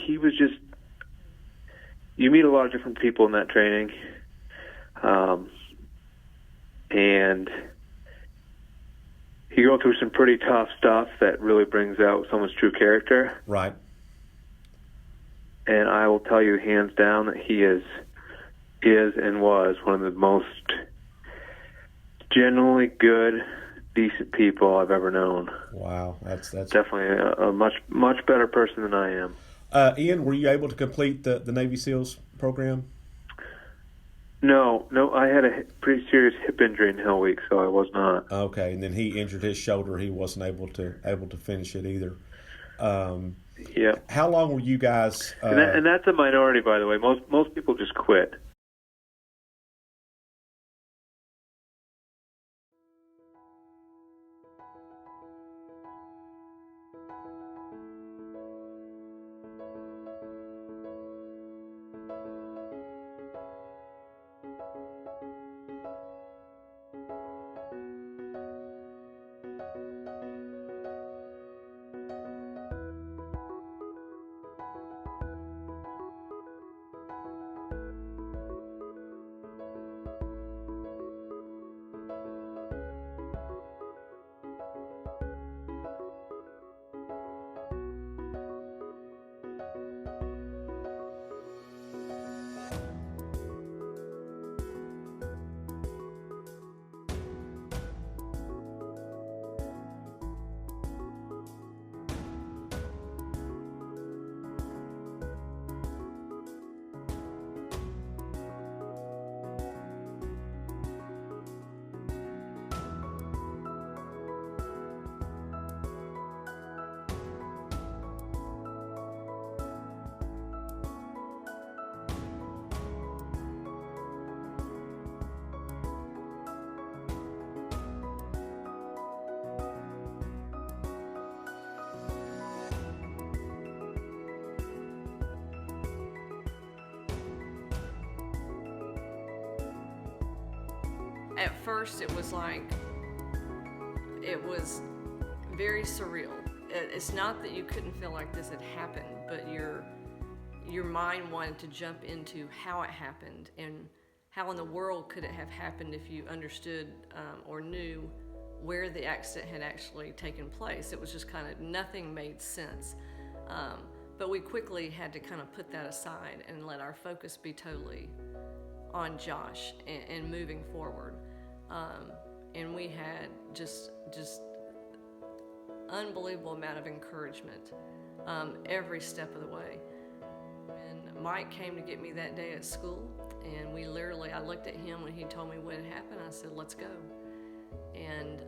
he was just, you meet a lot of different people in that training, and you go through some pretty tough stuff that really brings out someone's true character. Right. And I will tell you hands down that he is and was one of the most genuinely good, decent people I've ever known. Wow, that's definitely a much better person than I am. Ian, were you able to complete the Navy SEALs program? No, I had a pretty serious hip injury in Hell Week, so I was not. Okay, and then he injured his shoulder. He wasn't able to finish it either. Yeah. How long were you guys? And that's a minority, by the way. Most people just quit. At first, it was very surreal. It's not that you couldn't feel like this had happened, but your mind wanted to jump into how it happened and how in the world could it have happened if you understood or knew where the accident had actually taken place. It was just kind of, nothing made sense. But we quickly had to kind of put that aside and let our focus be totally on Josh and moving forward. And we had just unbelievable amount of encouragement every step of the way. When Mike came to get me that day at school, and I looked at him when he told me what had happened, I said, let's go. And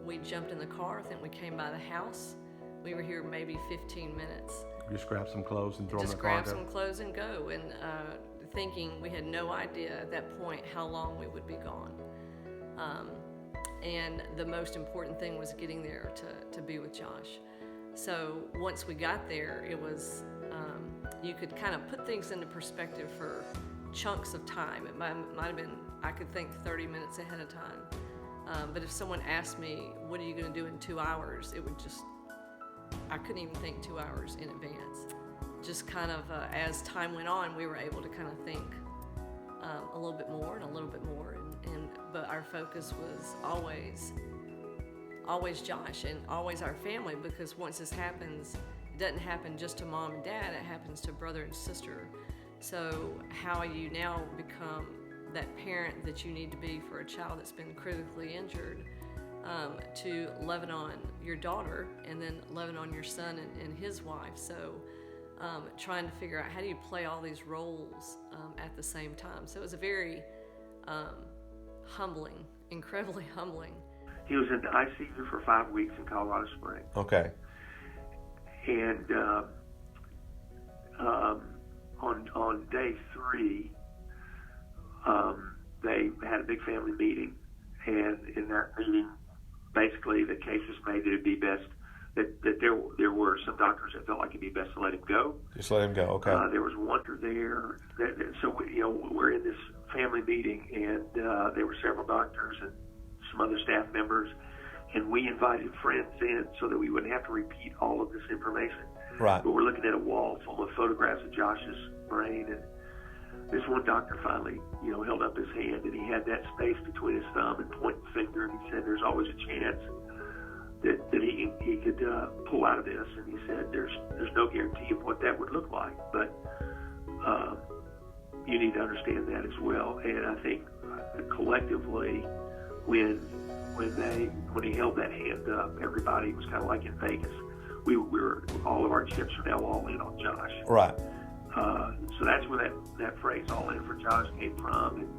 we jumped in the car. I think we came by the house. We were here maybe 15 minutes. Just grab some clothes and throw them in the car. Just grab some clothes and go. And thinking we had no idea at that point how long we would be gone. And the most important thing was getting there to be with Josh. So once we got there, it was, you could kind of put things into perspective for chunks of time. It might have been, I could think 30 minutes ahead of time. But if someone asked me, what are you going to do in 2 hours? It would just, I couldn't even think 2 hours in advance. Just kind of, as time went on, we were able to kind of think a little bit more and a little bit more. But our focus was always Josh and always our family, because once this happens, it doesn't happen just to mom and dad, it happens to brother and sister. So how you now become that parent that you need to be for a child that's been critically injured, to loving on your daughter and then loving on your son and his wife. So trying to figure out how do you play all these roles at the same time. So it was a very humbling, incredibly humbling. He was in the ICU for 5 weeks in Colorado Springs. Okay. And on day 3, they had a big family meeting, and in that meeting, basically the case was made that it'd be best that there were some doctors that felt like it'd be best to let him go. Just let him go. Okay. There was one there, so we're in this family meeting, and there were several doctors and some other staff members, and we invited friends in so that we wouldn't have to repeat all of this information. Right. But we're looking at a wall full of photographs of Josh's brain, and this one doctor finally, held up his hand, and he had that space between his thumb and pointing finger, and he said, "There's always a chance that he could pull out of this." And he said, "There's no guarantee of what that would look like, but you need to understand that as well." And I think collectively, when he held that hand up, everybody was kind of like in Vegas. We were all of our chips are now all in on Josh. Right. So that's where that phrase "all in for Josh" came from. And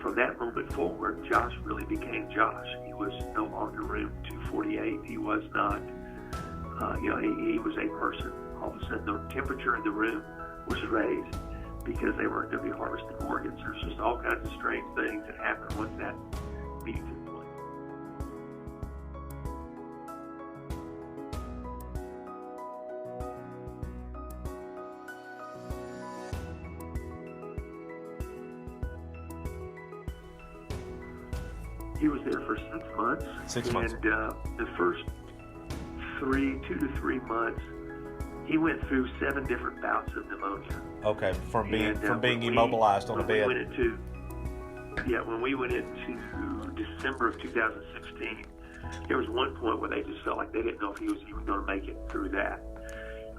from that moment forward, Josh really became Josh. He was no longer room 248. He was not, he was a person. All of a sudden, the temperature in the room was raised because they weren't going to be harvesting organs. There's just all kinds of strange things that happened once that meeting took place. He was there for 6 months. 6 months. And the first 2 to 3 months, he went through 7 different bouts of pneumonia. Okay, from being when immobilized on the bed. When we went into December of 2016, there was one point where they just felt like they didn't know if he was even going to make it through that.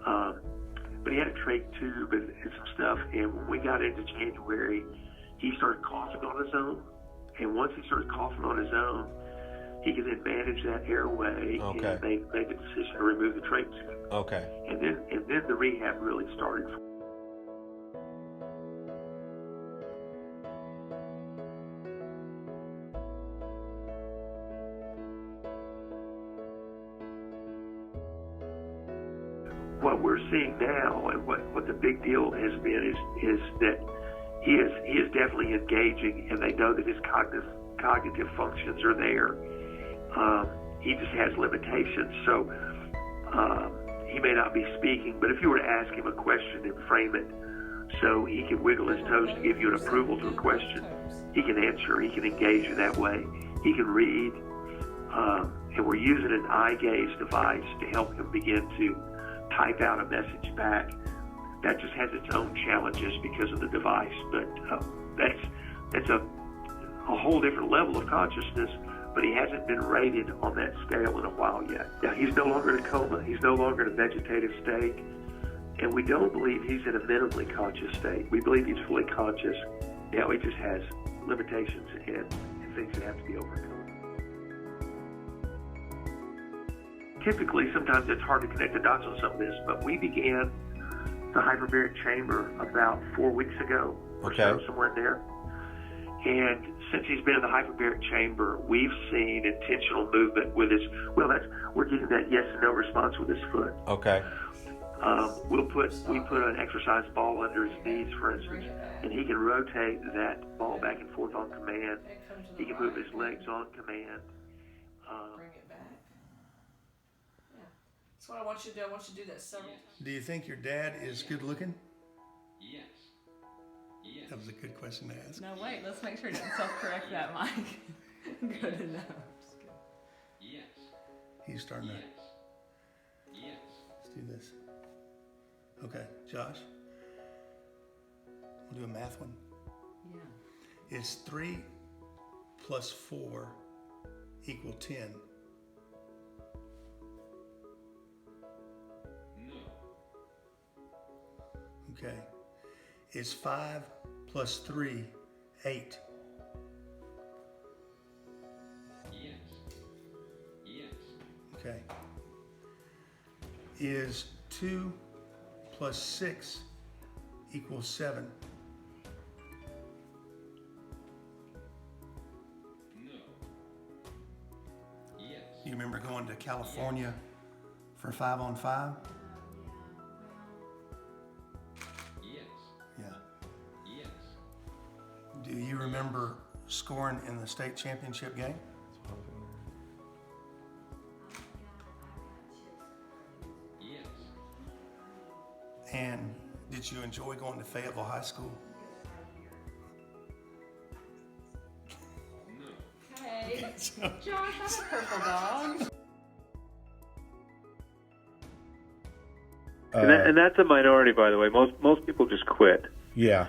But he had a trach tube and some stuff, and when we got into January, he started coughing on his own. And once he started coughing on his own, he could then manage that airway and made the decision to remove the trach tube. Okay. And then the rehab really started. What we're seeing now, and what the big deal has been, is that he is definitely engaging, and they know that his cognitive functions are there. He just has limitations, so he may not be speaking, but if you were to ask him a question and frame it so he can wiggle his toes to give you an approval to a question, he can answer, he can engage in that way, he can read, and we're using an eye gaze device to help him begin to type out a message back. That just has its own challenges because of the device, but that's a whole different level of consciousness, but he hasn't been rated on that scale in a while yet. Now, he's no longer in a coma, he's no longer in a vegetative state, and we don't believe he's in a minimally conscious state. We believe he's fully conscious. Now, he just has limitations and things that have to be overcome. Typically, sometimes it's hard to connect the dots on some of this, but we began the hyperbaric chamber about 4 weeks ago or so, somewhere in there. And since he's been in the hyperbaric chamber, we've seen intentional movement with his, we're getting that yes and no response with his foot. Okay. We put an exercise ball under his knees, for instance, and he can rotate that ball back and forth on command. He can move his legs on command. Bring it back. Yeah. That's what I want you to do. I want you to do that several times. Do you think your dad is good looking? Yes. Yes. That was a good question to ask. No, wait, let's make sure it doesn't self-correct that, Mike. Good enough. Just kidding. Yes. He's starting to. Yes. Let's do this. Okay, Josh. We'll do a math one. Yeah. Is 3 plus 4 equal 10? No. Okay. Is 5 plus 3 8? Yes. Yes. Okay. Is 2 plus 6 equals 7? No. Yes. You remember going to California for 5-on-5? Yes. Yeah. Yes. Do you remember scoring in the state championship game? Yes. And did you enjoy going to Fayetteville High School? Hey, Josh, I'm a purple dog. And that's a minority, by the way. Most people just quit. Yeah.